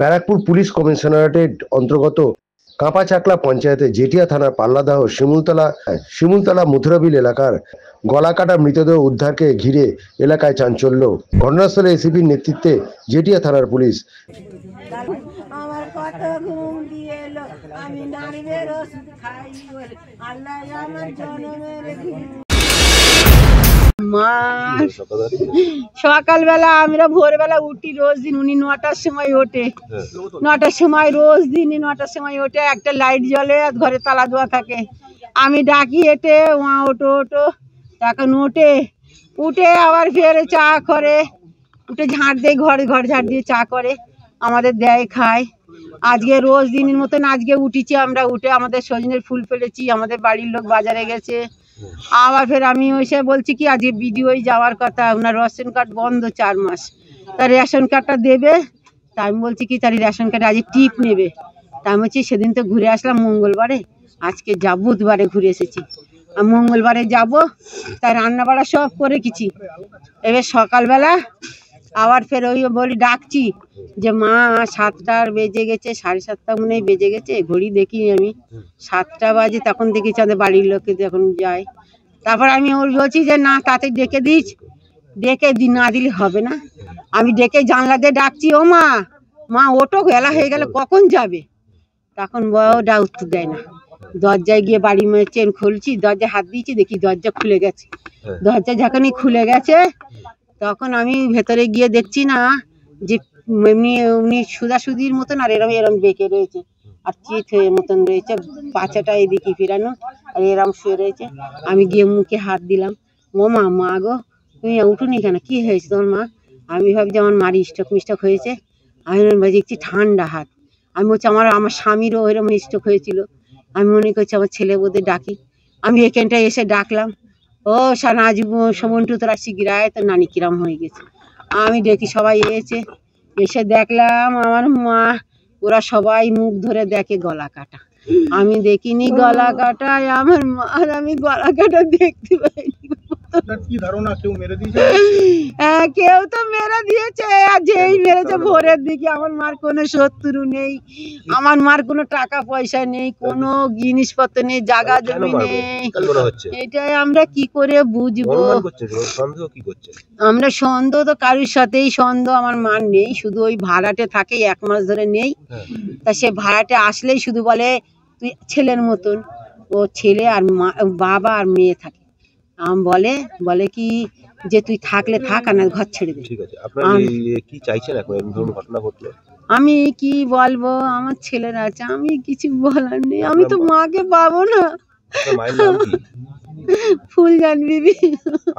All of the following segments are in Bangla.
ব্যারাকপুর পুলিশ কমিশনারেটের অন্তর্গত কাঁপাচাকলা পঞ্চায়েতের জেটিয়া থানার পাল্লাদাহ শিমুলতলা মথুরাবিল এলাকার গলাকাটা মৃতদেহ উদ্ধারকে ঘিরে এলাকায় চাঞ্চল্য। ঘটনাস্থলে এসিপির নেতৃত্বে জেটিয়া থানার পুলিশ। আমার কত ঘুম দিয়ে এলো, আমি নারীদের ওষুধ খাই বলে আল্লাহ আমার জনমের ঘুম। সকালবেলা আমরা ভোরবেলা উঠি, রোজ দিন উনি 9টার সময় ওঠে, 9টার সময় রোজ দিনই 9টার সময় ওঠে। একটা লাইট জ্বলে, ঘরে তালা দেওয়া থাকে। আমি ডাকি এটে ওয়া ওটো ওটো, তখন উঠে আবার ফের চা করে, উঠে ঝাঁট দিয়ে ঘর ঝাঁট দিয়ে চা করে আমাদের দেয়, খায়। আজকে রোজ দিনের মতন আজকে উঠেছি আমরা, উঠে আমাদের সজনের ফুল ফেলেছি, আমাদের বাড়ির লোক বাজারে গেছে। আবার ফের আমি ওইসে বলছি কি আজকে বিডিওই যাওয়ার কথা, ওনার রেশন কার্ড বন্ধ 4 মাস, তার রেশন কার্ডটা দেবে। তা আমি বলছি কি তার রেশন কার্ডে আজকে টিপ নেবে। তা আমি বলছি সেদিন তো ঘুরে আসলাম মঙ্গলবারে, আজকে যাব বুধবারে ঘুরে এসেছি, মঙ্গলবারে যাব। তাই রান্না বাড়া সব করে কিছু। এবার সকালবেলা আবার ফের ওই বলি ডাকছি যে মা 7টার বেজে গেছে, 7:30 মনে হয় বেজে গেছে, ঘড়ি দেখি আমি 7টা বাজে। তখন দেখি আমাদের বাড়ির লোকে যখন যায়, তারপর আমি ওর বলছি যে না তাতে ডেকে দিস, ডেকে না দিলে হবে না। আমি ডেকে জানলা দিয়ে ডাকছি, ও মা ওটো বেলা হয়ে গেল কখন যাবে। তখন ওটা উত্তর দেয় না। দরজায় গিয়ে বাড়ি চেন খুলছি, দরজায় হাত দিয়েছি, দেখি দরজা খুলে গেছে। দরজা যখনই খুলে গেছে তখন আমি ভেতরে গিয়ে দেখছি না যে এমনি উনি সুদাসুদির মতন আর এরম বেঁকে রয়েছে, আর চিত হয়ে মতন রয়েছে, পাছাটা এদিকে ফেরানো আর এরম শুয়ে রয়েছে। আমি গিয়ে মুখে হাত দিলাম, ও মা গো তুমি উঠুনি কেন, কি হয়েছে তোমার মা? আমি ভাবছি আমার মার স্ট্রোক হয়েছে। আমি দেখছি ঠান্ডা হাত। আমি বলছি আমার স্বামীরও এরকম স্ট্রোক হয়েছিল। আমি মনে করছি আমার ছেলে বোধহয় ডাকি। আমি এখানটায় এসে ডাকলাম, ও সানাজ সমন্টু তোরা শিগিরায়, তোর নানি কিরাম হয়ে গেছে। আমি দেখি সবাই এসে দেখলাম আমার মা, ওরা সবাই মুখ ধরে দেখে গলা কাটা। আমি দেখিনি গলা কাটা আমার মা, আর আমি গলা কাটা দেখতে পাইনি। কি ধারণা কেউ মেরে দিয়েছে? হ্যাঁ কেউ তো মেরে দিয়েছে, আর যেই মেরেছে ভোরের দিকে। আমার মার কোনো শত্রু নেই, আমার মার কোনো টাকা পয়সা নেই, কোনো জিনিসপত্র নেই, জায়গা জমি নেই। এটাই আমরা কি করে বুঝবো? আমরা সন্দেহ তো কারোর সাথেই সন্দেহ আমার মার নেই, শুধু ওই ভাড়াটে থাকে 1 মাস ধরে নেই। তা সে ভাড়াটে আসলেই শুধু বলে তুই ছেলের মতন, ও ছেলে আর বাবা আর মেয়ে থাকে। বলে কি যে তুই থাকলে থাক, আর না ঘর ছেড়ে দে। ঠিক আছে, আপনারা কি চাইছেন এখন এই ধরনের ঘটনা ঘটলো? আমি কি বলবো, আমার ছেলের আছে, আমি কিছু বলার নেই। আমি তো মাকে পাবো না। আপনার মায়ের নাম কি? ফুলজান বিবি।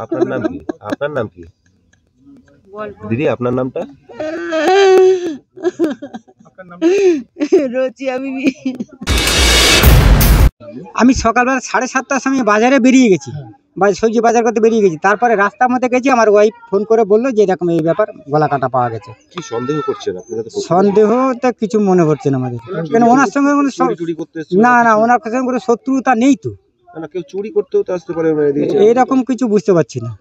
আপনার নাম কি? আপনার নাম কি দিদি? আপনার নামটা? আপনার নাম? রোচিয়া বিবি। আমি সকালবেলা 7:30টার সময় বাজারে বেরিয়ে গেছি, সবজি বাজার করতে বেরিয়ে গেছি। তারপরে রাস্তার মধ্যে গেছি, আমার ওয়াইফ ফোন করে বললো যে এরকম এই ব্যাপার, গলা কাটা পাওয়া গেছে। কি সন্দেহ করছেন আপনারা? সন্দেহ তো কিছু মনে করছে না আমাদের, কেন ওনার সঙ্গে কোনো না ওনার সঙ্গে কোনো শত্রুতা নেই তো। কেউ চুরি করতেও তো আসতে পারে, এইরকম কিছু বুঝতে পারছি না।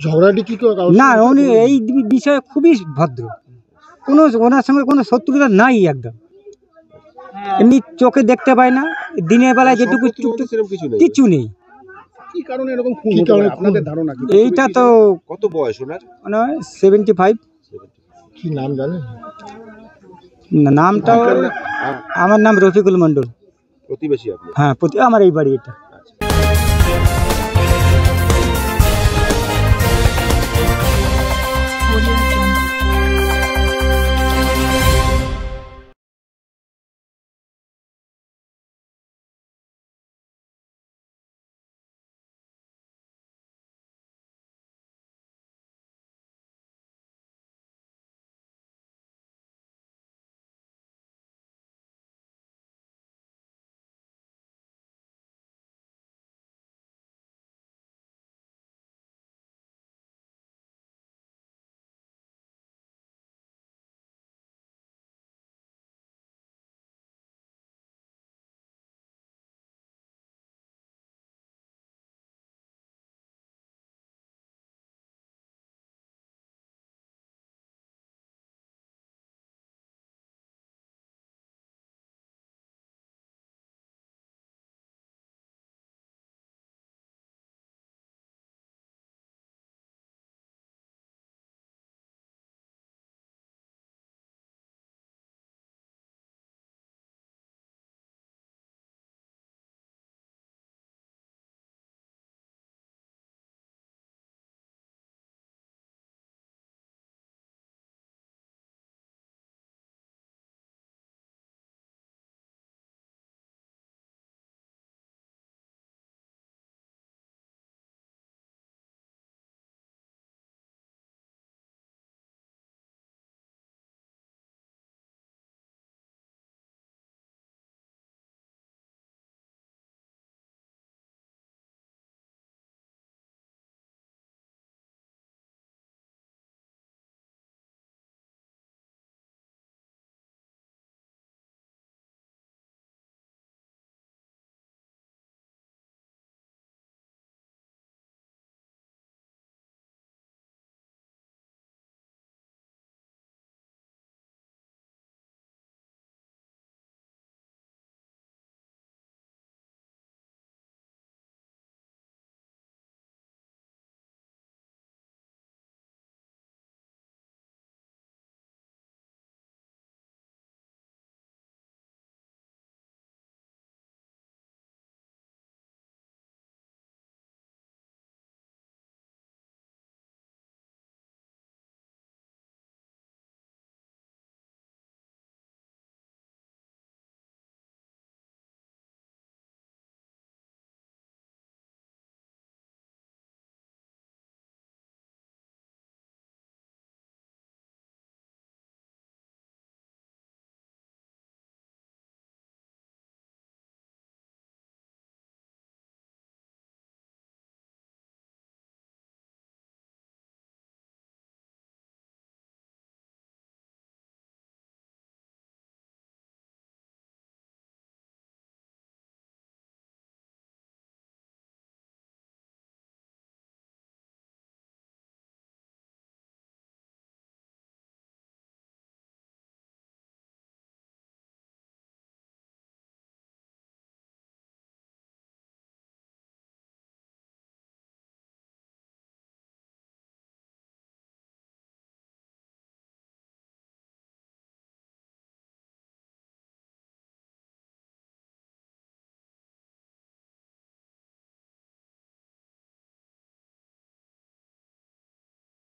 ঝগড়াটি কি না, উনি এই বিষয়ে খুবই ভদ্র, কোনো ওনার সঙ্গে কোনো শত্রুতা নাই একদম। এমনি চোখে দেখতে পায় না, দিনের বেলায় যেটুকু কিছু নেই। কি কারণে এরকম খুন হতে পারে আপনাদের ধারণা কি? এইটা তো কত বয়স ওনার? 75। কি নাম জানেন? নামটা আমার নাম রফিকুল মন্ডল। প্রতিবেশী আপনি? হ্যাঁ, আমার এই বাড়ি এটা।